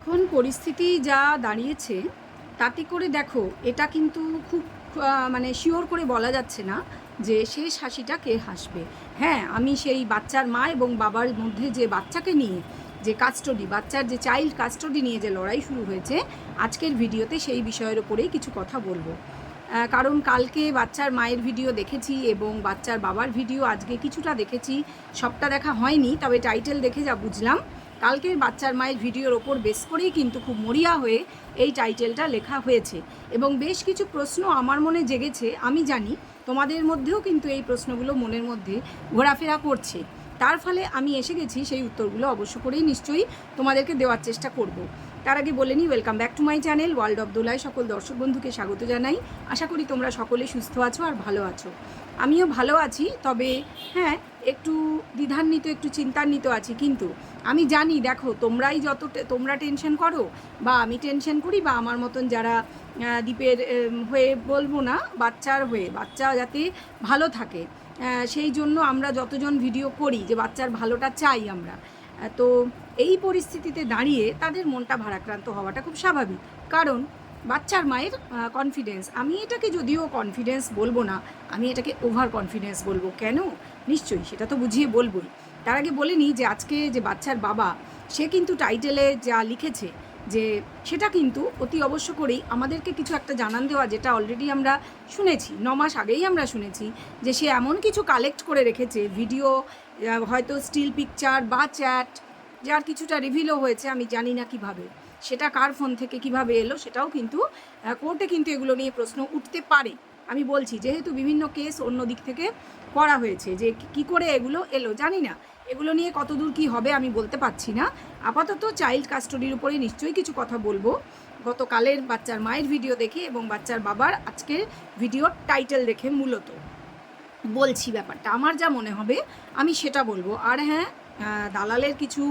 এখন পরিস্থিতি যা দাঁড়িয়েছে তাতে করে দেখো এটা কিন্তু খুব মানে শিওর করে বলা যাচ্ছে না যে শেষ হাসিটা কে হাসবে। হ্যাঁ, আমি সেই বাচ্চার মা এবং বাবার মধ্যে যে বাচ্চাকে নিয়ে যে কাস্টডি, বাচ্চার যে চাইল্ড কাস্টডি নিয়ে যে লড়াই শুরু হয়েছে, আজকের ভিডিওতে সেই বিষয়ের ওপরেই কিছু কথা বলবো। কারণ কালকে বাচ্চার মায়ের ভিডিও দেখেছি এবং বাচ্চার বাবার ভিডিও আজকে কিছুটা দেখেছি, সবটা দেখা হয়নি, তবে টাইটেল দেখে যা বুঝলাম কালকের বাচ্চার মায়ের ভিডিওর ওপর বেস করেই কিন্তু খুব মরিয়া হয়ে এই টাইটেলটা লেখা হয়েছে এবং বেশ কিছু প্রশ্ন আমার মনে জেগেছে। আমি জানি তোমাদের মধ্যেও কিন্তু এই প্রশ্নগুলো মনের মধ্যে ঘোরাফেরা করছে, তার ফলে আমি এসে গেছি সেই উত্তরগুলো অবশ্য করেই নিশ্চয়ই তোমাদেরকে দেওয়ার চেষ্টা করব। তার আগে বলে নিই, welcome back to my channel world of দোলায় সকল দর্শক বন্ধুকে স্বাগত জানাই। আশা করি তোমরা সকলে সুস্থ আছো আর ভালো আছো। আমিও ভালো আছি, তবে হ্যাঁ, একটু দ্বিধান্বিত, একটু চিন্তান্বিত আছি। কিন্তু আমি জানি, দেখো, তোমরা টেনশন করো বা আমি টেনশন করি বা আমার মতন যারা দ্বীপের হয়ে বলবো না, বাচ্চার হয়ে, বাচ্চা যাতে ভালো থাকে সেই জন্য আমরা যতজন ভিডিও করি যে বাচ্চার ভালোটা চাই আমরা। তো এই পরিস্থিতিতে দাঁড়িয়ে তাদের মনটা ভারাক্রান্ত হওয়াটা খুব স্বাভাবিক, কারণ বাচ্চার মায়ের কনফিডেন্স, আমি এটাকে যদিও কনফিডেন্স বলবো না, আমি এটাকে ওভার কনফিডেন্স বলবো। কেন? নিশ্চয়ই সেটা তো বুঝিয়ে বলবোই। তার আগে বলে নিই যে আজকে যে বাচ্চার বাবা, সে কিন্তু টাইটেলে যা লিখেছে যে সেটা কিন্তু অতি অবশ্য করেই আমাদেরকে কিছু একটা জানান দেওয়া, যেটা অলরেডি আমরা শুনেছি, 9 মাস আগেই আমরা শুনেছি যে সে এমন কিছু কালেক্ট করে রেখেছে ভিডিও, হয়তো স্টিল পিকচার বা চ্যাট, যার কিছুটা রিভিলও হয়েছে, আমি জানি না কিভাবে সেটা কার ফোন থেকে কিভাবে এলো, সেটাও কিন্তু কোর্টে কিন্তু এগুলো নিয়ে প্রশ্ন উঠতে পারে। আমি বলছি যেহেতু বিভিন্ন কেস অন্য দিক থেকে করা হয়েছে, যে কি করে এগুলো এলো জানি না, এগুলো নিয়ে কতদূর কি হবে আমি বলতে পারছি না। আপাতত চাইল্ড কাস্টডির উপরে নিশ্চয়ই কিছু কথা বলবো গতকালের বাচ্চার মায়ের ভিডিও দেখে এবং বাচ্চার বাবার আজকের ভিডিওর টাইটেল দেখে মূলত বলছি। ব্যাপারটা আমার যা মনে হবে আমি সেটা বলবো। আর হ্যাঁ, দালালের কিছু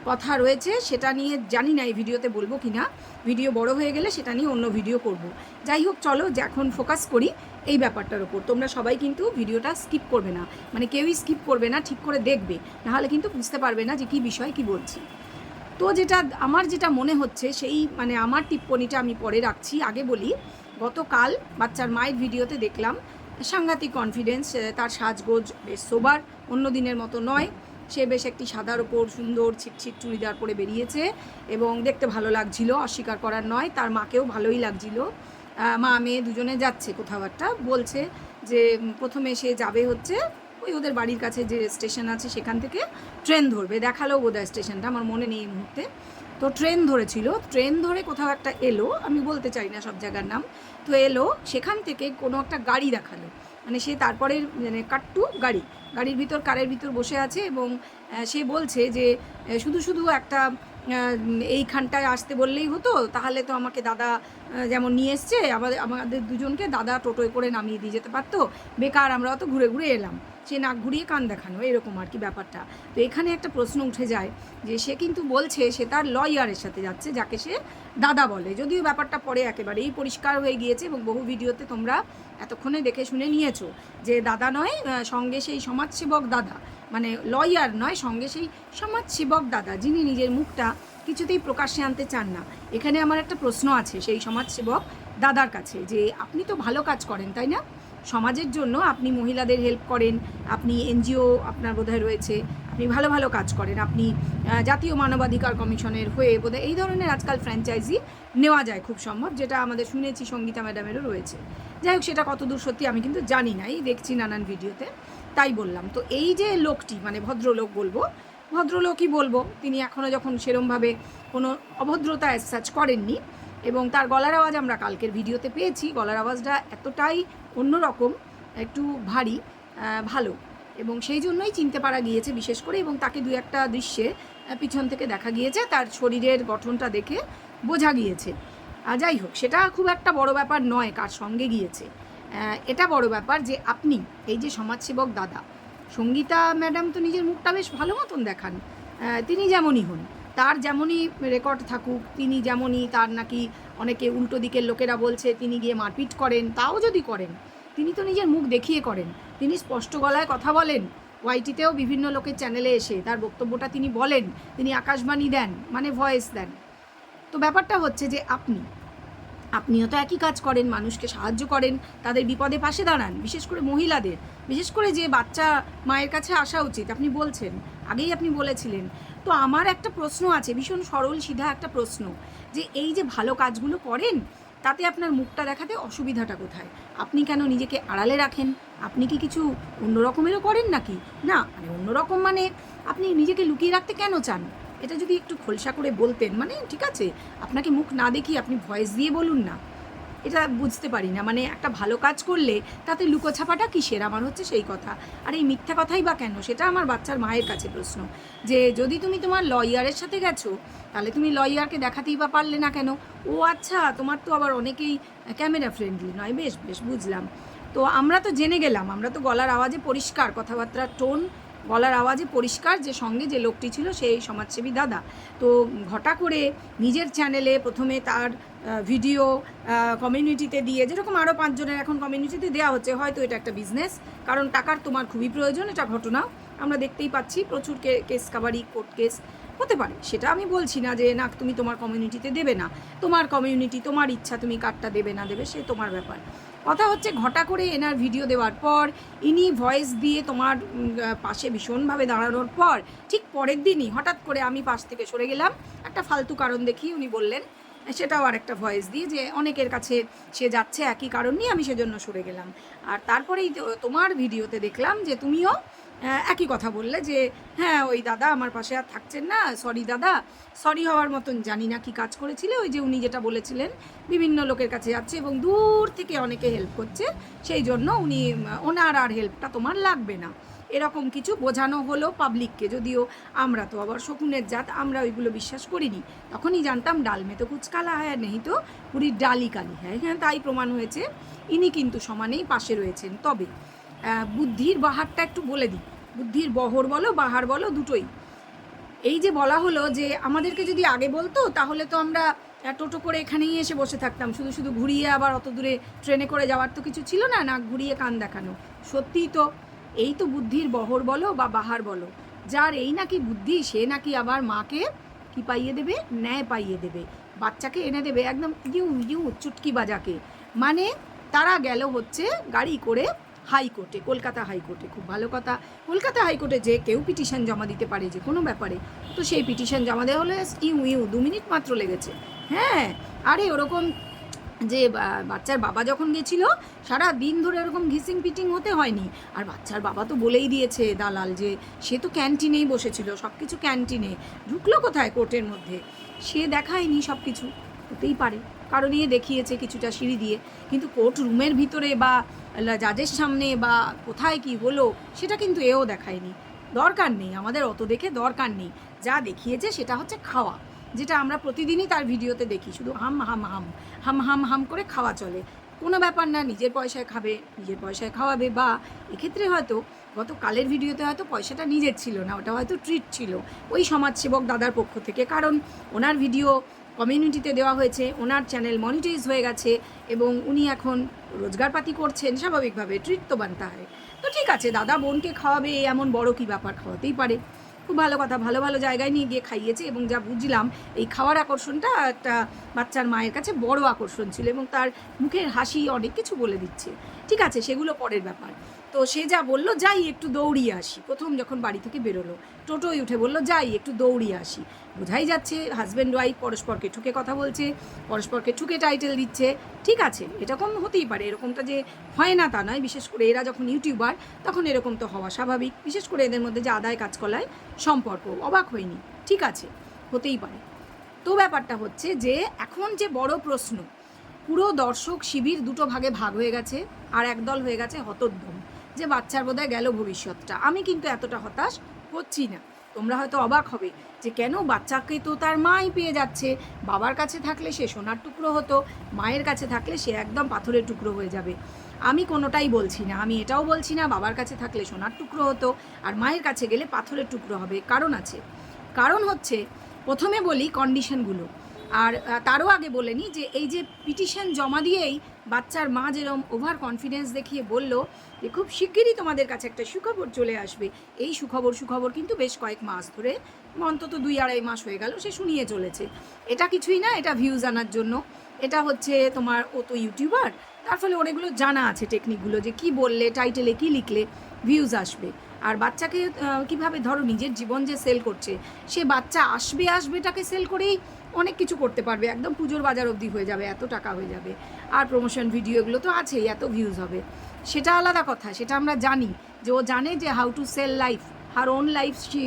কথা রয়েছে, সেটা নিয়ে জানি না এই ভিডিওতে বলবো কি না, ভিডিও বড় হয়ে গেলে সেটা নিয়ে অন্য ভিডিও করব। যাই হোক, চলো যে এখন ফোকাস করি এই ব্যাপারটার ওপর। তোমরা সবাই কিন্তু ভিডিওটা স্কিপ করবে না, মানে কেউই স্কিপ করবে না, ঠিক করে দেখবে, নাহলে কিন্তু বুঝতে পারবে না যে কী বিষয় কি বলছি। তো যেটা মনে হচ্ছে সেই মানে আমার টিপ্পণিটা আমি পরে রাখছি, আগে বলি গতকাল বাচ্চার মায়ের ভিডিওতে দেখলাম সাংঘাতিক কনফিডেন্স, তার সাজগোজ বেশ সোবার, অন্য দিনের মতো নয়। সে বেশ একটি সাদার ওপর সুন্দর ছিটছিট চুড়িদার পরে বেরিয়েছে এবং দেখতে ভালো লাগছিল, অস্বীকার করার নয়। তার মাকেও ভালোই লাগছিল, মা মেয়ে দুজনে যাচ্ছে কোথাও একটা, বলছে যে প্রথমে সে যাবে হচ্ছে ওই ওদের বাড়ির কাছে যে স্টেশন আছে সেখান থেকে ট্রেন ধরবে, দেখালো বোধহয় স্টেশনটা, আমার মনে নেই এই মুহূর্তে। তো ট্রেন ধরেছিল, ট্রেন ধরে কোথাও একটা এলো, আমি বলতে চাই না সব জায়গার নাম। তো এলো, সেখান থেকে কোনো একটা গাড়ি দেখালো, মানে সে তারপরে মানে কাট্টু গাড়ির ভিতর, কারের ভিতর বসে আছে এবং সে বলছে যে শুধু শুধু একটা এইখানটায় আসতে বললেই হতো, তাহলে তো আমাকে দাদা যেমন নিয়ে এসছে আমাদের দুজনকে দাদা টোটোয় করে নামিয়ে দিয়ে যেতে পারতো, বেকার আমরা অত ঘুরে ঘুরে এলাম। সে নাক ঘুরিয়ে কান দেখানো, এরকম আর কি ব্যাপারটা। তো এখানে একটা প্রশ্ন উঠে যায় যে সে কিন্তু বলছে সে তার লয়ারের সাথে যাচ্ছে, যাকে সে দাদা বলে, যদিও ব্যাপারটা পরে একেবারেই পরিষ্কার হয়ে গিয়েছে এবং বহু ভিডিওতে তোমরা এতক্ষণে দেখে শুনে নিয়েছো যে দাদা নয়, সঙ্গে সেই সমাজসেবক দাদা, মানে লয়ার নয়, সঙ্গে সেই সমাজসেবক দাদা, যিনি নিজের মুখটা কিছুতেই প্রকাশ্যে আনতে চান না। এখানে আমার একটা প্রশ্ন আছে সেই সমাজসেবক দাদার কাছে, যে আপনি তো ভালো কাজ করেন, তাই না? সমাজের জন্য আপনি মহিলাদের হেল্প করেন, আপনি এনজিও আপনার বোধহয় রয়েছে, আপনি ভালো ভালো কাজ করেন, আপনি জাতীয় মানবাধিকার কমিশনের হয়ে বোধহয় এই ধরনের আজকাল ফ্র্যাঞ্চাইজি নেওয়া যায় খুব সম্ভব, যেটা আমাদের শুনেছি সঙ্গীতা ম্যাডামেরও রয়েছে। যাই হোক, সেটা কতদূর সত্যি আমি কিন্তু জানি না, এই দেখছি নানান ভিডিওতে, তাই বললাম। তো এই যে লোকটি, মানে ভদ্রলোক বলবো, ভদ্রলোকই বলবো, তিনি এখনও যখন সেরমভাবে কোনো অভদ্রতা সার্চ করেননি এবং তার গলার আওয়াজ আমরা কালকের ভিডিওতে পেয়েছি, গলার আওয়াজটা এতটাই অন্যরকম, একটু ভারী, ভালো, এবং সেই জন্যই চিনতে পারা গিয়েছে বিশেষ করে, এবং তাকে দু একটা দৃশ্যে পিছন থেকে দেখা গিয়েছে, তার শরীরের গঠনটা দেখে বোঝা গিয়েছে। যাই হোক, সেটা খুব একটা বড় ব্যাপার নয় কার সঙ্গে গিয়েছে, এটা বড় ব্যাপার যে আপনি এই যে সমাজসেবক দাদা, সঙ্গীতা ম্যাডাম তো নিজের মুখটা বেশ ভালো মতন দেখান, তিনি যেমনই হন, তার যেমনই রেকর্ড থাকুক, তিনি যেমনই, তার নাকি অনেকে উল্টো দিকের লোকেরা বলছে তিনি গিয়ে মারপিট করেন, তাও যদি করেন তিনি তো নিজের মুখ দেখিয়ে করেন, তিনি স্পষ্ট গলায় কথা বলেন, ওয়াইটিতেও বিভিন্ন লোকের চ্যানেলে এসে তার বক্তব্যটা তিনি বলেন, তিনি আকাশবাণী দেন, মানে ভয়েস দেন। তো ব্যাপারটা হচ্ছে যে আপনিও তো একই কাজ করেন, মানুষকে সাহায্য করেন, তাদের বিপদে পাশে দাঁড়ান, বিশেষ করে মহিলাদের, বিশেষ করে যে বাচ্চা মায়ের কাছে আসা উচিত আপনি বলছেন, আগেই আপনি বলেছিলেন। তো আমার একটা প্রশ্ন আছে, ভীষণ সরল সিধা একটা প্রশ্ন, যে এই যে ভালো কাজগুলো করেন তাতে আপনার মুখটা দেখাতে অসুবিধাটা কোথায়? আপনি কেন নিজেকে আড়ালে রাখেন? আপনি কি কিছু অন্যরকমেরও করেন নাকি? না মানে অন্যরকম মানে আপনি নিজেকে লুকিয়ে রাখতে কেন চান? এটা যদি একটু খোলসা করে বলতেন, মানে ঠিক আছে আপনাকে মুখ না দেখিয়ে আপনি ভয়েস দিয়ে বলুন না, এটা বুঝতে পারি না। মানে একটা ভালো কাজ করলে তাতে লুকোছাপাটা কিসের, আমার হচ্ছে সেই কথা। আর এই মিথ্যা কথাই বা কেন, সেটা আমার বাচ্চার মায়ের কাছে প্রশ্ন। যে যদি তুমি তোমার লয়ারের সাথে গেছো, তাহলে তুমি লয়ারকে দেখাতেই বা পারলে না কেন? ও আচ্ছা, তোমার তো আবার অনেকেই ক্যামেরা ফ্রেন্ডলি নয়, বেশ বেশ বুঝলাম। তো আমরা তো জেনে গেলাম, আমরা তো গলার আওয়াজে পরিষ্কার, কথাবার্তার টোন গলার আওয়াজে পরিষ্কার যে সঙ্গে যে লোকটি ছিল সেই সমাজসেবী দাদা। তো ঘটা করে নিজের চ্যানেলে প্রথমে তার ভিডিও কমিউনিটিতে দিয়ে, যেরকম আরও 5 জনের এখন কমিউনিটিতে দেওয়া হচ্ছে, হয়তো এটা একটা বিজনেস, কারণ টাকার তোমার খুবই প্রয়োজন, এটা ঘটনা আমরা দেখতেই পাচ্ছি, প্রচুর কেস কাবারি, কোর্ট কেস হতে পারে, সেটা আমি বলছি না যে না তুমি তোমার কমিউনিটিতে দেবে না, তোমার কমিউনিটি, তোমার ইচ্ছা, তুমি কার্ডটা দেবে না দেবে সে তোমার ব্যাপার। কথা হচ্ছে ঘটা করে এনার ভিডিও দেওয়ার পর ইনি ভয়েস দিয়ে তোমার পাশে ভীষণভাবে দাঁড়ানোর পর ঠিক পরের দিনই হঠাৎ করে আমি পাশ থেকে সরে গেলাম, একটা ফালতু কারণ দেখিয়ে উনি বললেন, সেটাও আর একটা ভয়েস দিয়ে, যে অনেকের কাছে সে যাচ্ছে একই কারণ নিয়ে, আমি সেজন্য সরে গেলাম। আর তারপরেই তোমার ভিডিওতে দেখলাম যে তুমিও একই কথা বললে, যে হ্যাঁ ওই দাদা আমার পাশে আর থাকছেন না, সরি দাদা। সরি হওয়ার মতন জানি না কি কাজ করেছিলে, ওই যে উনি যেটা বলেছিলেন বিভিন্ন লোকের কাছে যাচ্ছে এবং দূর থেকে অনেকে হেল্প করছে, সেই জন্য উনি ওনার আর হেল্পটা তোমার লাগবে না, এরকম কিছু বোঝানো হলো পাবলিককে। যদিও আমরা তো আবার শকুনের জাত, আমরা ওইগুলো বিশ্বাস করিনি, তখনই জানতাম ডাল মে তো কুচ কালা হ্যাঁ নেই তো পুরি ডালি কালি হ্যাঁ, হ্যাঁ তাই প্রমাণ হয়েছে, ইনি কিন্তু সমানেই পাশে রয়েছেন। তবে বুদ্ধির বাহারটা একটু বলে দিই, বুদ্ধির বহর বলো বাহার বলো দুটোই। এই যে বলা হলো যে আমাদেরকে যদি আগে বলতো তাহলে তো আমরা টোটো করে এখানেই এসে বসে থাকতাম, শুধু শুধু ঘুরিয়ে আবার অত দূরে ট্রেনে করে যাওয়ার তো কিছু ছিল না, না ঘুরিয়ে কান দেখানো। সত্যিই তো, এই তো বুদ্ধির বহর বলো বা বাহার বলো, যার এই নাকি বুদ্ধি সে নাকি আবার মাকে কি পাইয়ে দেবে, ন্যায় পাইয়ে দেবে, বাচ্চাকে এনে দেবে একদম ইউ ইউ চুটকি বাজাকে। মানে তারা গেল হচ্ছে গাড়ি করে হাইকোর্টে, কলকাতা হাইকোর্টে, খুব ভালো কথা, কলকাতা হাইকোর্টে যে কেউ পিটিশন জমা দিতে পারে যে কোনো ব্যাপারে, তো সেই পিটিশন জমা দেওয়া হলে ইউ 2 মিনিট মাত্র লেগেছে। হ্যাঁ, আরে ওরকম যে বাচ্চার বাবা যখন গেছিল সারা দিন ধরে এরকম ঘিসিং পিটিং হতে হয়নি। আর বাচ্চার বাবা তো বলেই দিয়েছে দালাল যে সে তো ক্যান্টিনেই বসেছিল, সব কিছু ক্যান্টিনে, ঢুকলো কোথায় কোর্টের মধ্যে, সে দেখায়নি সব কিছু, হতেই পারে কারণ ইয়ে দেখিয়েছে কিছুটা সিঁড়ি দিয়ে, কিন্তু কোর্ট রুমের ভিতরে বা জাজের সামনে বা কোথায় কি হলো সেটা কিন্তু এও দেখায়নি। দরকার নেই, আমাদের অত দেখে দরকার নেই, যা দেখিয়েছে সেটা হচ্ছে খাওয়া, যেটা আমরা প্রতিদিনই তার ভিডিওতে দেখি, শুধু হাম হাম হাম হাম হাম হাম করে খাওয়া চলে, কোনো ব্যাপার না, নিজের পয়সায় খাবে, নিজের পয়সায় খাওয়াবে, বা এক্ষেত্রে হয়তো গতকালের ভিডিওতে হয়তো পয়সাটা নিজের ছিল না, ওটা হয়তো ট্রিট ছিল ওই সমাজসেবক দাদার পক্ষ থেকে, কারণ ওনার ভিডিও কমিউনিটিতে দেওয়া হয়েছে, ওনার চ্যানেল মনিটাইজ হয়ে গেছে এবং উনি এখন রোজগারপাতি করছেন, স্বাভাবিকভাবে ট্রিট তো বানতে হয়। তো ঠিক আছে, দাদা বোনকে খাওয়াবে এমন বড় কি ব্যাপার, খাওয়াতেই পারে, খুব ভালো কথা, ভালো ভালো জায়গায় নিয়ে গিয়ে খাইয়েছে এবং যা বুঝলাম এই খাওয়ার আকর্ষণটা একটা বাচ্চার মায়ের কাছে বড় আকর্ষণ ছিল এবং তার মুখের হাসি অনেক কিছু বলে দিচ্ছে। ঠিক আছে, সেগুলো পরের ব্যাপার। তো সে যা বললো যাই একটু দৌড়িয়ে আসি, প্রথম যখন বাড়ি থেকে বেরোলো টোটোয় উঠে বললো যাই একটু দৌড়িয়ে আসি, বোঝাই যাচ্ছে হাজব্যান্ড ওয়াইফ পরস্পরকে ঠুকে কথা বলছে, পরস্পরকে ঠুকে টাইটেল দিচ্ছে। ঠিক আছে, এরকম হতেই পারে, এরকমটা যে হয় না তা নয়, বিশেষ করে এরা যখন ইউটিউবার তখন এরকম তো হওয়া স্বাভাবিক, বিশেষ করে এদের মধ্যে যে আদায় কাজকলায় সম্পর্ক, অবাক হয়নি, ঠিক আছে হতেই পারে। তো ব্যাপারটা হচ্ছে যে এখন যে বড় প্রশ্ন, পুরো দর্শক শিবির দুটো ভাগে ভাগ হয়ে গেছে, আর একদল হয়ে গেছে হতোদ্যম, যে বাচ্চার বোধহয় গেল ভবিষ্যৎটা। আমি কিন্তু এতটা হতাশ হচ্ছি না, তোমরা হয়তো অবাক হবে যে কেন, বাচ্চাকে তো তার মাই পেয়ে যাচ্ছে, বাবার কাছে থাকলে সে সোনার টুকরো হতো, মায়ের কাছে থাকলে সে একদম পাথরের টুকরো হয়ে যাবে। আমি কোনোটাই বলছি না, আমি এটাও বলছি না বাবার কাছে থাকলে সোনার টুকরো হতো আর মায়ের কাছে গেলে পাথরের টুকরো হবে, কারণ আছে। কারণ হচ্ছে, প্রথমে বলি কন্ডিশনগুলো, আর তারও আগে বলে নিই যে এই যে পিটিশন জমা দিয়েই বাচ্চার মা যেরকম ওভার কনফিডেন্স দেখিয়ে বলল যে খুব শিগগিরই তোমাদের কাছে একটা সুখবর চলে আসবে, এই সুখবর কিন্তু বেশ কয়েক মাস ধরে অন্তত 2-2.5 মাস হয়ে গেল সে শুনিয়ে চলেছে। এটা কিছুই না, এটা ভিউজ আনার জন্য। এটা হচ্ছে তোমার, ও তো ইউটিউবার, তার ফলে ওর এগুলো জানা আছে টেকনিকগুলো, যে কি বললে, টাইটেলে কি লিখলে ভিউজ আসবে। আর বাচ্চাকে কিভাবে, ধরো নিজের জীবন যে সেল করছে, সে বাচ্চা আসবেটাকে সেল করেই অনেক কিছু করতে পারবে, একদম পুজোর বাজার অবধি হয়ে যাবে, এত টাকা হয়ে যাবে। আর প্রমোশন ভিডিও এগুলো তো আছেই, এত ভিউজ হবে, সেটা আলাদা কথা, সেটা আমরা জানি যে ও জানে যে how to sell life, her own life she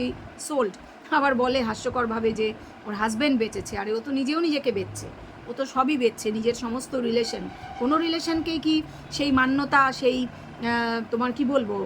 sold. আবার বলে হাস্যকরভাবে যে ওর হাজব্যান্ড বেঁচেছে, আরে ও তো নিজেও নিজেকে বেচছে, ও তো সবই বেচছে, নিজের সমস্ত রিলেশন। কোনো রিলেশনকেই কি সেই মান্যতা, সেই তোমার কি বলবো,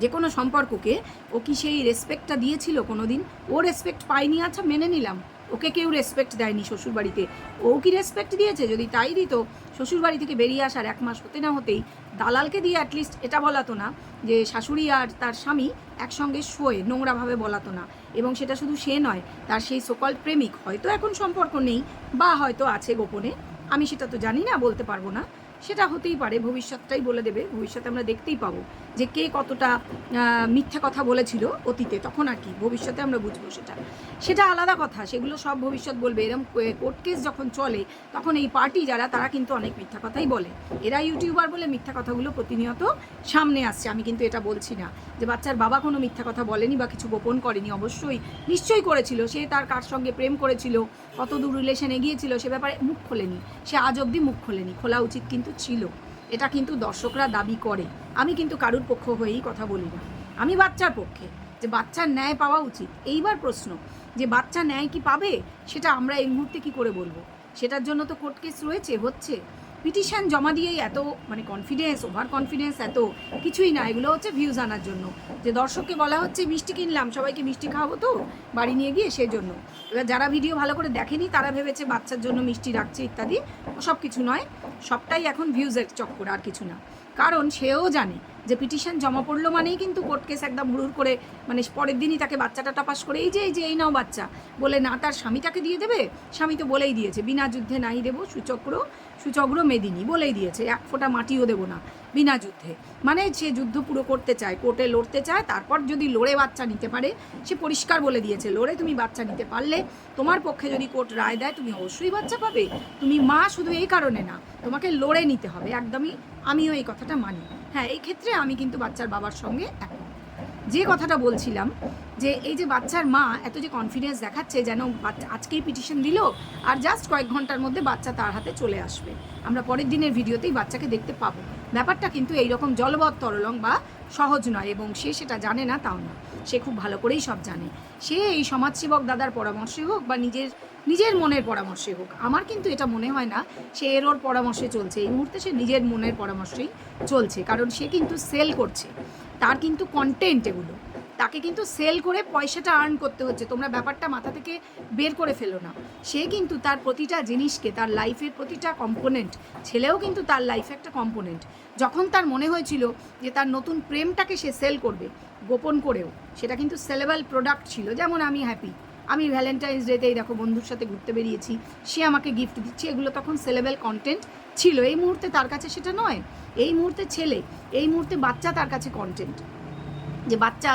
যে কোনো সম্পর্ককে ও কি সেই রেসপেক্টটা দিয়েছিল কোনো দিন? ও রেসপেক্ট পায়নি, আচ্ছা মেনে নিলাম, ওকে কেউ রেসপেক্ট দেয়নি শ্বশুরবাড়িতে, ও কি রেসপেক্ট দিয়েছে? যদি তাই দিত, শ্বশুরবাড়ি থেকে বেরিয়ে আসার 1 মাস হতে না হতেই দালালকে দিয়ে অ্যাটলিস্ট এটা বলাতো না যে শাশুড়ি আর তার স্বামী একসঙ্গে শোয়ে, নোংরাভাবে বলাতো না। এবং সেটা শুধু সে নয়, তার সেই সকল প্রেমিক, হয়তো এখন সম্পর্ক নেই বা হয়তো আছে গোপনে, আমি সেটা তো জানি না, বলতে পারবো না, সেটা হতেই পারে, ভবিষ্যৎটাই বলে দেবে, ভবিষ্যতে আমরা দেখতেই পাবো যে কে কতটা মিথ্যে কথা বলেছিল অতীতে, তখন আর কি, ভবিষ্যতে আমরা বুঝবো সেটা, সেটা আলাদা কথা, সেগুলো সব ভবিষ্যৎ বলবে। এরকম কোর্ট কেস যখন চলে, তখন এই পার্টি যারা, তারা কিন্তু অনেক মিথ্যা কথাই বলে, এরা ইউটিউবার বলে মিথ্যা কথাগুলো প্রতিনিয়ত সামনে আসছে। আমি কিন্তু এটা বলছি না যে বাচ্চার বাবা কোনো মিথ্যা কথা বলেনি বা কিছু গোপন করেনি, অবশ্যই নিশ্চয়ই করেছিল, সে তার কার সঙ্গে প্রেম করেছিল, কত দূর রিলেশন এগিয়েছিল, সে ব্যাপারে মুখ খোলেনি, সে আজ অবধি মুখ খোলেনি, খোলা উচিত কিন্তু ছিল, এটা কিন্তু দর্শকরা দাবি করে। আমি কিন্তু কারুর পক্ষ হয়েই কথা বলি না, আমি বাচ্চার পক্ষে, যে বাচ্চার ন্যায় পাওয়া উচিত। এইবার প্রশ্ন যে বাচ্চা ন্যায় কি পাবে, সেটা আমরা এই মুহূর্তে কি করে বলবো? সেটার জন্য তো কোর্ট কেস রয়েছে, হচ্ছে, পিটিশন জমা দিয়েই এত মানে কনফিডেন্স, ওভার কনফিডেন্স, এত কিছুই না, এগুলো হচ্ছে ভিউজ আনার জন্য, যে দর্শককে বলা হচ্ছে মিষ্টি কিনলাম, সবাইকে মিষ্টি খাওয়াবো তো বাড়ি নিয়ে গিয়ে, সেই জন্য। এবার যারা ভিডিও ভালো করে দেখেনি তারা ভেবেছে বাচ্চার জন্য মিষ্টি রাখছে ইত্যাদি, সব কিছু নয়, সবটাই এখন ভিউজের চক্কর, আর কিছু না। কারণ সেও জানে যে পিটিশন জমা পড়লো মানেই কিন্তু কোর্ট কেস একদম হুড়ুর করে, মানে পরের দিনই তাকে বাচ্চাটা টাপাস করে এই নাও বাচ্চা বলে, না তার স্বামীটাকে দিয়ে দেবে, স্বামী তো বলেই দিয়েছে বিনা যুদ্ধে নাই দেবো সুচক্র মেদিনী, বলেই দিয়েছে 1 ফোঁটা মাটিও দেবো না বিনা যুদ্ধে। মানে সে যুদ্ধ পুরো করতে চায়, কোর্টে লড়তে চায়, তারপর যদি লড়ে বাচ্চা নিতে পারে, সে পরিষ্কার বলে দিয়েছে লড়ে তুমি বাচ্চা নিতে পারলে, তোমার পক্ষে যদি কোর্ট রায় দেয়, তুমি অবশ্যই বাচ্চা পাবে, তুমি মা শুধু এই কারণে না, তোমাকে লড়ে নিতে হবে, একদমই। আমিও এই কথাটা মানি, হ্যাঁ, এই ক্ষেত্রে আমি কিন্তু বাচ্চার বাবার সঙ্গে একমত। যে কথাটা বলছিলাম, যে এই যে বাচ্চার মা এত যে কনফিডেন্স দেখাচ্ছে, যেন বাচ্চা আজকেই পিটিশন দিল আর জাস্ট কয়েক ঘন্টার মধ্যে বাচ্চা তার হাতে চলে আসবে, আমরা পরের দিনের ভিডিওতেই বাচ্চাকে দেখতে পাবো, ব্যাপারটা কিন্তু এইরকম জলবৎ তরলং বা সহজ নয়, এবং সে সেটা জানে না তাও না, সে খুব ভালো করেই সব জানে। সে এই সমাজসেবক দাদার পরামর্শে হোক বা নিজের মনের পরামর্শে হোক, আমার কিন্তু এটা মনে হয় না সে ওর পরামর্শে চলছে, এই মুহূর্তে সে নিজের মনের পরামর্শেই চলছে, কারণ সে কিন্তু সেল করছে, তার কিন্তু কন্টেন্ট এগুলো, তাকে কিন্তু সেল করে পয়সাটা আর্ন করতে হচ্ছে, তোমরা ব্যাপারটা মাথা থেকে বের করে ফেলো না। সে কিন্তু তার প্রতিটা জিনিসকে, তার লাইফের প্রতিটা কম্পোনেন্ট, ছেলেও কিন্তু তার লাইফে একটা কম্পোনেন্ট, যখন তার মনে হয়েছিল যে তার নতুন প্রেমটাকে সে সেল করবে গোপন করেও, সেটা কিন্তু সেলেবল প্রোডাক্ট ছিল, যেমন আমি হ্যাপি, আমি ভ্যালেন্টাইন্স ডেতেই দেখো বন্ধুর সাথে ঘুরতে বেরিয়েছি, সে আমাকে গিফট দিচ্ছে, এগুলো তখন সেলেবল কন্টেন্ট ছিল। এই মুহূর্তে তার কাছে সেটা নয়, এই মুহূর্তে ছেলে, এই মুহূর্তে বাচ্চা তার কাছে কন্টেন্ট, যে বাচ্চা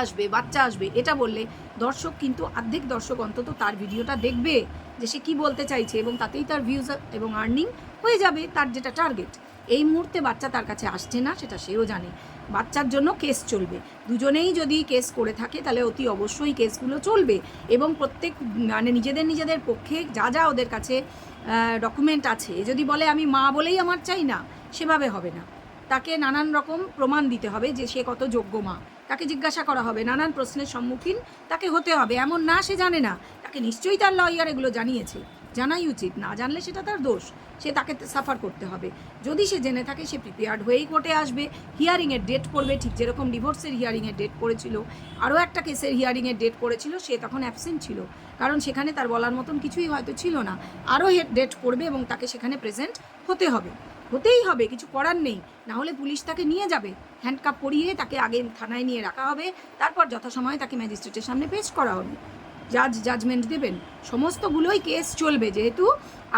আসবে এটা বললে দর্শক কিন্তু অর্ধেক দর্শক অন্তত তার ভিডিওটা দেখবে যে সে কী বলতে চাইছে, এবং তাতেই তার ভিউজ এবং আর্নিং হয়ে যাবে, তার যেটা টার্গেট। এই মুহূর্তে বাচ্চা তার কাছে আসছে না, সেটা সেও জানে, বাচ্চার জন্য কেস চলবে, দুজনেই যদি কেস করে থাকে তাহলে অতি অবশ্যই কেসগুলো চলবে, এবং প্রত্যেক মানে নিজেদের পক্ষে যা ওদের কাছে ডকুমেন্ট আছে, যদি বলে আমি মা বলেই আমার চাই না, সেভাবে হবে না, তাকে নানান রকম প্রমাণ দিতে হবে যে সে কত যোগ্য মা, তাকে জিজ্ঞাসা করা হবে, নানান প্রশ্নের সম্মুখীন তাকে হতে হবে, এমন না সে জানে না, তাকে নিশ্চয়ই তার লয়ার এগুলো জানিয়েছে, জানাই উচিত, না জানলে সেটা তার দোষ, সে তাকে সাফার করতে হবে। যদি সে জেনে থাকে, সে প্রিপেয়ার্ড হয়েই কোর্টে আসবে, হিয়ারিংয়ের ডেট পড়বে, ঠিক যেরকম ডিভোর্সের হিয়ারিংয়ের ডেট পড়েছিল, আরও একটা কেসের হিয়ারিংয়ের ডেট পড়েছিল, সে তখন অ্যাবসেন্ট ছিল, কারণ সেখানে তার বলার মতন কিছুই হয়তো ছিল না, আরও ডেট পড়বে এবং তাকে সেখানে প্রেজেন্ট হতেই হবে, কিছু করার নেই, না হলে পুলিশ তাকে নিয়ে যাবে, হ্যান্ডকাপ পরিয়ে তাকে আগে থানায় নিয়ে রাখা হবে, তারপর যথাসময়ে তাকে ম্যাজিস্ট্রেটের সামনে পেশ করা হবে, জাজমেন্ট দেবেন, সমস্তগুলোই কেস চলবে, যেহেতু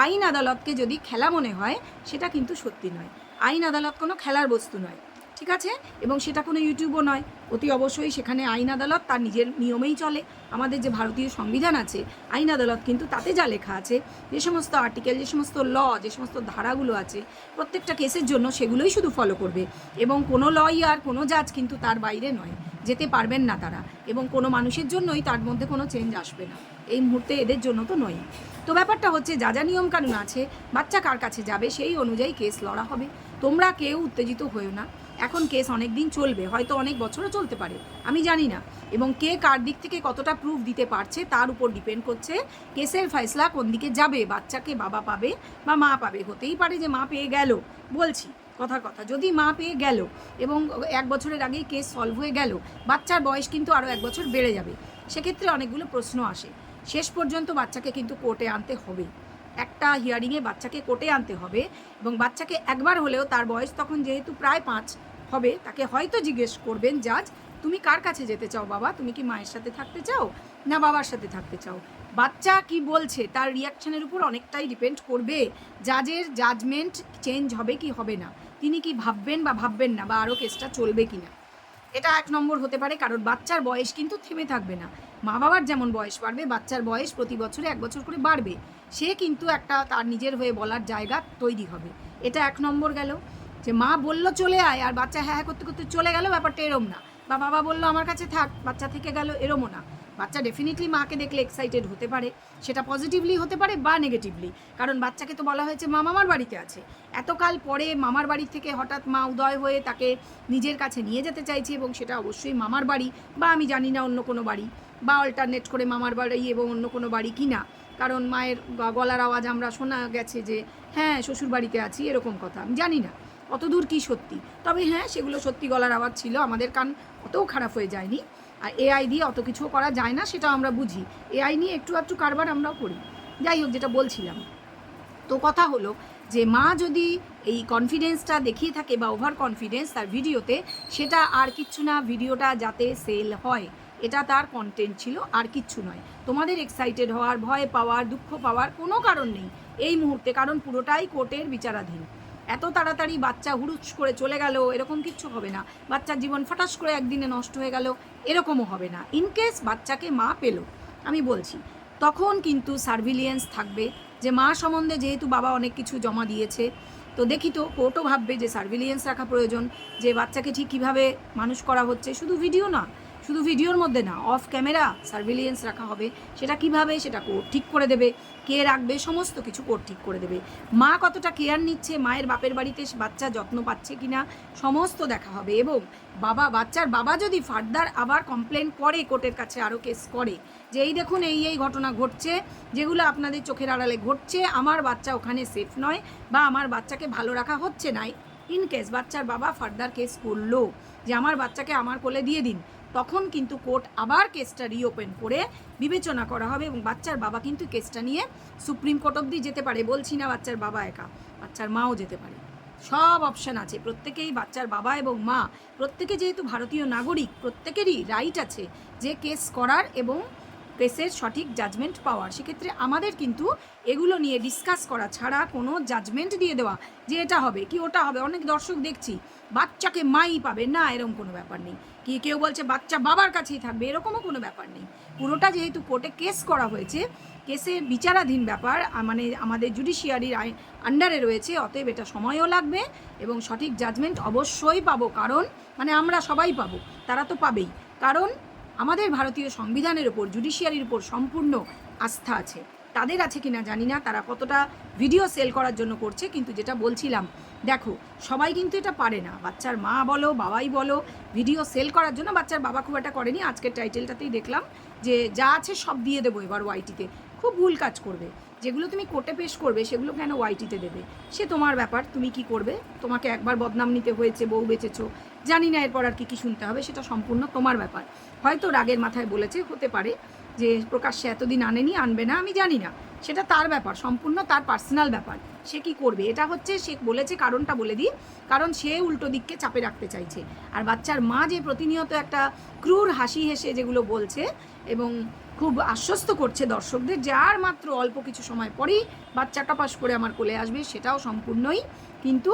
আইন আদালতকে যদি খেলা মনে হয়, সেটা কিন্তু সত্যি নয়, আইন আদালত কোনো খেলার বস্তু নয়, ঠিক আছে, এবং সেটা কোনো ইউটিউবও নয়, অতি অবশ্যই সেখানে আইন আদালত তার নিজের নিয়মেই চলে। আমাদের যে ভারতীয় সংবিধান আছে, আইন আদালত কিন্তু তাতে যা লেখা আছে, যে সমস্ত আর্টিকেল, যে সমস্ত ল, যে সমস্ত ধারাগুলো আছে প্রত্যেকটা কেসের জন্য, সেগুলোই শুধু ফলো করবে। এবং কোনো লয়ার, কোনো জাজ কিন্তু তার বাইরে নয়, যেতে পারবেন না তারা, এবং কোনো মানুষের জন্যই তার মধ্যে কোনো চেঞ্জ আসবে না এই মুহূর্তে, এদের জন্য তো নয়। তো ব্যাপারটা হচ্ছে যা যা নিয়মকানুন আছে, বাচ্চা কার কাছে যাবে সেই অনুযায়ী কেস লড়া হবে। তোমরা কেউ উত্তেজিত হয়েও না, এখন কেস অনেক দিন চলবে, হয়তো অনেক বছরও চলতে পারে, আমি জানি না। এবং কে কার দিক থেকে কতটা প্রুফ দিতে পারছে তার উপর ডিপেন্ড করছে কেসের ফয়সলা কোন দিকে যাবে। বাচ্চাকে বাবা পাবে বা মা পাবে, হতেই পারে যে মা পেয়ে গেল, বলছি কথার কথা, যদি মা পেয়ে গেল এবং 1 বছরের আগেই কেস সলভ হয়ে গেল, বাচ্চার বয়স কিন্তু আরও 1 বছর বেড়ে যাবে। সেক্ষেত্রে অনেকগুলো প্রশ্ন আসে। শেষ পর্যন্ত বাচ্চাকে কিন্তু কোর্টে আনতে হবে, একটা হিয়ারিংয়ে বাচ্চাকে কোর্টে আনতে হবে। এবং বাচ্চাকে একবার হলেও, তার বয়স তখন যেহেতু প্রায় 5 হবে, তাকে হয়তো জিজ্ঞেস করবেন জাজ, তুমি কার কাছে যেতে চাও বাবা? তুমি কি মায়ের সাথে থাকতে চাও না বাবার সাথে থাকতে চাও? বাচ্চা কি বলছে তার রিয়াকশানের উপর অনেকটাই ডিপেন্ড করবে জাজের জাজমেন্ট চেঞ্জ হবে কি হবে না, তিনি কি ভাববেন বা ভাববেন না, বা আরও কেসটা চলবে কি না। এটা 1 নম্বর হতে পারে, কারণ বাচ্চার বয়স কিন্তু থেমে থাকবে না। মা বাবার যেমন বয়স বাড়বে, বাচ্চার বয়স প্রতি বছরে 1 বছর করে বাড়বে। সে কিন্তু একটা তার নিজের হয়ে বলার জায়গা তৈরি হবে। এটা 1 নম্বর গেল, যে মা বলল চলে আয় আর বাচ্চা হ্যাঁ হ্যাঁ করতে করতে চলে গেল, ব্যাপারটা এরম না। বা বাবা বললো আমার কাছে থাক, বাচ্চা থেকে গেল, এরমও না। বাচ্চা ডেফিনেটলি মাকে দেখলে এক্সাইটেড হতে পারে, সেটা পজিটিভলি হতে পারে বা নেগেটিভলি। কারণ বাচ্চাকে তো বলা হয়েছে মা মামার বাড়িতে আছে, এতকাল পরে মামার বাড়ি থেকে হঠাৎ মা উদয় হয়ে তাকে নিজের কাছে নিয়ে যেতে চাইছে, এবং সেটা অবশ্যই মামার বাড়ি, বা আমি জানি না অন্য কোনো বাড়ি, বা অল্টারনেট করে মামার বাড়ি এবং অন্য কোনো বাড়ি কিনা। কারণ মায়ের গলার আওয়াজ আমরা শোনা গেছে যে হ্যাঁ শ্বশুর বাড়িতে আছি, এরকম কথা আমি জানি না কতদূর কি সত্যি। তবে হ্যাঁ, সেগুলো সত্যি গলার আওয়াজ ছিল, আমাদের কান অতও খারাপ হয়ে যায়নি। আর এআই দিয়ে অত কিছুও করা যায় না, সেটাও আমরা বুঝি। এআই নিয়ে একটু একটু কারবার আমরাও করি। যাই হোক, যেটা বলছিলাম, তো কথা হলো যে মা যদি এই কনফিডেন্সটা দেখিয়ে থাকে বা ওভার কনফিডেন্স তার ভিডিওতে, সেটা আর কিচ্ছু না, ভিডিওটা যাতে সেল হয় এটা তার কন্টেন্ট ছিল, আর কিচ্ছু নয়। তোমাদের এক্সাইটেড হওয়ার, ভয় পাওয়ার, দুঃখ পাওয়ার কোনো কারণ নেই এই মুহূর্তে, কারণ পুরোটাই কোর্টের বিচারাধীন। এত তাড়াতাড়ি বাচ্চা হুড়ুচ করে চলে গেল এরকম কিচ্ছু হবে না, বাচ্চার জীবন ফটাস করে একদিনে নষ্ট হয়ে গেল এরকমও হবে না। ইনকেস বাচ্চাকে মা পেল, আমি বলছি, তখন কিন্তু সার্ভিলিয়েন্স থাকবে, যে মা সম্বন্ধে যেহেতু বাবা অনেক কিছু জমা দিয়েছে, তো দেখি তো কোর্টও ভাববে যে সার্ভিলিয়েন্স রাখা প্রয়োজন, যে বাচ্চাকে ঠিক কীভাবে মানুষ করা হচ্ছে, শুধু ভিডিও না, শুধু ভিডিওর মধ্যে না, অফ ক্যামেরা সার্ভিলিয়েন্স রাখা হবে। সেটা কিভাবে, সেটা কোর্ট ঠিক করে দেবে, কে রাখবে সমস্ত কিছু কোর্ট ঠিক করে দেবে। মা কতটা কেয়ার নিচ্ছে, মায়ের বাপের বাড়িতে বাচ্চা যত্ন পাচ্ছে কিনা সমস্ত দেখা হবে। এবং বাচ্চার বাবা যদি ফার্দার আবার কমপ্লেন করে কোর্টের কাছে, আরও কেস করে যে এই দেখুন এই ঘটনা ঘটছে, যেগুলো আপনাদের চোখের আড়ালে ঘটছে, আমার বাচ্চা ওখানে সেফ নয়, বা আমার বাচ্চাকে ভালো রাখা হচ্ছে না, ইনকেস বাচ্চার বাবা ফার্দার কেস করলো যে আমার বাচ্চাকে আমার কোলে দিয়ে দিন, তখন কিন্তু কোর্ট আবার কেসটা রিওপেন করে বিবেচনা করা হবে। এবং বাচ্চার বাবা কিন্তু কেসটা নিয়ে সুপ্রিম কোর্ট অবধি যেতে পারে, বলছি না বাচ্চার বাবা একা, বাচ্চার মাও যেতে পারে। সব অপশান আছে প্রত্যেকেই, বাচ্চার বাবা এবং মা প্রত্যেকে যেহেতু ভারতীয় নাগরিক, প্রত্যেকেরই রাইট আছে যে কেস করার এবং কেসের সঠিক জাজমেন্ট পাওয়ার। সেক্ষেত্রে আমাদের কিন্তু এগুলো নিয়ে ডিসকাস করা ছাড়া কোনো জাজমেন্ট দিয়ে দেওয়া যে এটা হবে কি ওটা হবে, অনেক দর্শক দেখছি বাচ্চাকে মাই পাবে না, এরকম কোনো ব্যাপার নেই। কি কেউ বলছে বাচ্চা বাবার কাছেই থাকবে, এরকমও কোনো ব্যাপার নেই। পুরোটা যেহেতু কোর্টে কেস করা হয়েছে, কেসের বিচারাধীন ব্যাপার, মানে আমাদের জুডিশিয়ারির আন্ডারে রয়েছে, অতএব এটা সময়ও লাগবে এবং সঠিক জাজমেন্ট অবশ্যই পাবো। কারণ মানে আমরা সবাই পাবো, তারা তো পাবেই, কারণ আমাদের ভারতীয় সংবিধানের উপর, জুডিশিয়ারির উপর সম্পূর্ণ আস্থা আছে। তাদের আছে কিনা জানি না, তারা কতটা ভিডিও সেল করার জন্য করছে, কিন্তু যেটা বলছিলাম, দেখো সবাই কিন্তু এটা পারে না, বাচ্চার মা বলো বাবাই বলো, ভিডিও সেল করার জন্য। বাচ্চার বাবা খুব একটা করেনি, আজকের টাইটেলটাতেই দেখলাম যে যা আছে সব দিয়ে দেবো এবার ওয়াইটিতে। খুব ভুল কাজ করবে, যেগুলো তুমি কোর্টে পেশ করবে সেগুলো কেন ওয়াইটিতে দেবে, সে তোমার ব্যাপার, তুমি কি করবে। তোমাকে একবার বদনাম নিতে হয়েছে, বউ বেঁচেছো, জানি না এরপর আর কি শুনতে হবে, সেটা সম্পূর্ণ তোমার ব্যাপার। হয়তো রাগের মাথায় বলেছে, হতে পারে যে প্রকাশ্যে এতদিন আনেনি, আনবে না, আমি জানি না, সেটা তার ব্যাপার, সম্পূর্ণ তার পার্সোনাল ব্যাপার, সে কি করবে। এটা হচ্ছে সে বলেছে, কারণটা বলে দিই, কারণ সে উল্টো দিককে চাপে রাখতে চাইছে। আর বাচ্চার মা যে প্রতিনিয়ত একটা ক্রূর হাসি হেসে যেগুলো বলছে এবং খুব আশ্বস্ত করছে দর্শকদের যে আর মাত্র অল্প কিছু সময় পরেই বাচ্চাটা পাশ করে আমার কোলে আসবে, সেটাও সম্পূর্ণই কিন্তু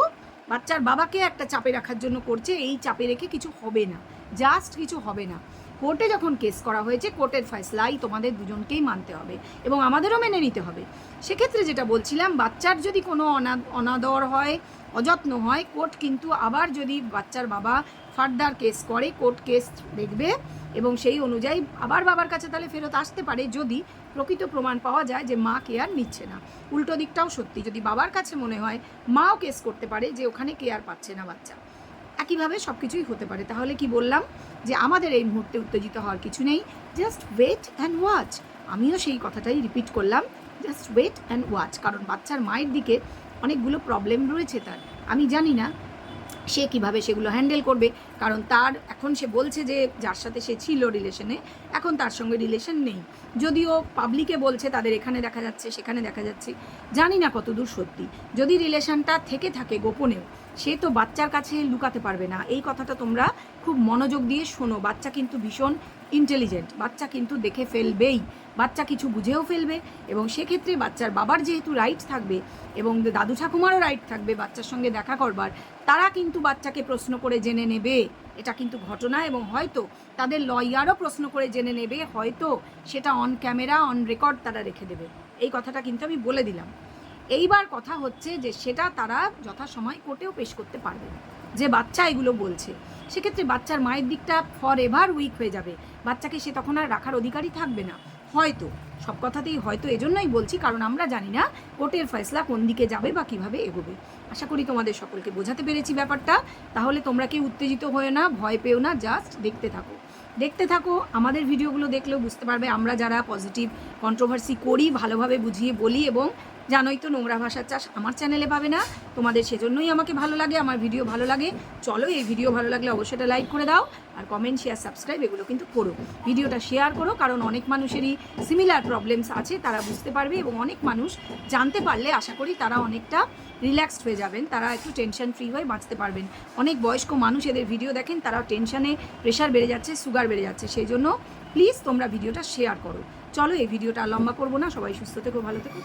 বাচ্চার বাবাকে একটা চাপে রাখার জন্য করছে, এই চাপে রেখে কিছু হবে না, জাস্ট কিছু হবে না। কোর্টে যখন কেস করা হয়েছে, কোর্টের ফয়সলাই তোমাদের দুজনকেই মানতে হবে এবং আমাদেরও মেনে নিতে হবে। সেক্ষেত্রে যেটা বলছিলাম, বাচ্চার যদি কোনো অনাদর হয়, অযত্ন হয়, কোর্ট কিন্তু আবার যদি বাচ্চার বাবা ফার্দার কেস করে, কোর্ট কেস দেখবে এবং সেই অনুযায়ী আবার বাবার কাছে তাহলে ফেরত আসতে পারে যদি প্রকৃত প্রমাণ পাওয়া যায় যে মা কেয়ার নিচ্ছে না। উল্টো দিকটাও সত্যি, যদি বাবার কাছে মনে হয়, মাও কেস করতে পারে যে ওখানে কেয়ার পাচ্ছে না বাচ্চা। একইভাবে সব কিছুই হতে পারে। তাহলে কি বললাম যে আমাদের এই মুহূর্তে উত্তেজিত হওয়ার কিছু নেই, জাস্ট ওয়েট অ্যান্ড ওয়াচ। আমিও সেই কথাটাই রিপিট করলাম, জাস্ট ওয়েট অ্যান্ড ওয়াচ। কারণ বাচ্চার মায়ের দিকে অনেকগুলো প্রবলেম রয়েছে তার, আমি জানি না সে কিভাবে সেগুলো হ্যান্ডেল করবে। কারণ তার এখন সে বলছে যে যার সাথে সে ছিল রিলেশনে, এখন তার সঙ্গে রিলেশন নেই। যদিও পাবলিকে বলছে তাদের এখানে দেখা যাচ্ছে, সেখানে দেখা যাচ্ছে, জানি না কতদূর সত্যি। যদি রিলেশনটা থেকে থাকে গোপনেও, সে তো বাচ্চার কাছে লুকাতে পারবে না। এই কথাটা তোমরা খুব মনোযোগ দিয়ে শোনো। বাচ্চা কিন্তু ভীষণ ইন্টেলিজেন্ট, বাচ্চা কিন্তু দেখে ফেলবেই, বাচ্চা কিছু বুঝেও ফেলবে। এবং সেক্ষেত্রে বাচ্চার বাবার যেহেতু রাইট থাকবে এবং দাদু ঠাকুমারও রাইট থাকবে বাচ্চার সঙ্গে দেখা করবার, তারা কিন্তু বাচ্চাকে প্রশ্ন করে জেনে নেবে, এটা কিন্তু ঘটনা। এবং হয়তো তাদের লয়ারও প্রশ্ন করে জেনে নেবে, হয়তো সেটা অন ক্যামেরা অন রেকর্ড তারা রেখে দেবে। এই কথাটা কিন্তু আমি বলে দিলাম। এইবার কথা হচ্ছে যে সেটা তারা যথাসময় কোর্টেও পেশ করতে পারবে যে বাচ্চা এগুলো বলছে। সেক্ষেত্রে বাচ্চার মায়ের দিকটা ফর এভার উইক হয়ে যাবে, বাচ্চাকে সে তখন আর রাখার অধিকারই থাকবে না। হয়তো, সব কথাতেই হয়তো, এজন্যই বলছি কারণ আমরা জানি না কোর্টের ফয়সলা কোন দিকে যাবে বা কিভাবে এগোবে। আশা করি তোমাদের সকলকে বোঝাতে পেরেছি ব্যাপারটা। তাহলে তোমরা কেউ উত্তেজিত হয়ে না, ভয় পেও না, জাস্ট দেখতে থাকো। আমাদের ভিডিওগুলো দেখলেও বুঝতে পারবে আমরা যারা পজিটিভ কন্ট্রোভার্সি করি, ভালোভাবে বুঝিয়ে বলি। এবং জানোই তো নোংরা ভাষার চাষ আমার চ্যানেলে পাবে না, তোমাদের সেজন্যই আমাকে ভালো লাগে, আমার ভিডিও ভালো লাগে। চলো, এই ভিডিও ভালো লাগলে অবশ্যই এটা লাইক করে দাও, আর কমেন্ট, শেয়ার, সাবস্ক্রাইব এগুলো কিন্তু করো। ভিডিওটা শেয়ার করো, কারণ অনেক মানুষেরই সিমিলার প্রবলেমস আছে, তারা বুঝতে পারবে। এবং অনেক মানুষ জানতে পারলে আশা করি তারা অনেকটা রিল্যাক্সড হয়ে যাবেন, তারা একটু টেনশন ফ্রি হয়ে বাঁচতে পারবেন। অনেক বয়স্ক মানুষ এদের ভিডিও দেখেন, তারা টেনশনে প্রেশার বেড়ে যাচ্ছে, সুগার বেড়ে যাচ্ছে। সেই জন্য প্লিজ তোমরা ভিডিওটা শেয়ার করো। চলো, এই ভিডিওটা লম্বা করবো না, সবাই সুস্থ থেকো, ভালো থেকো।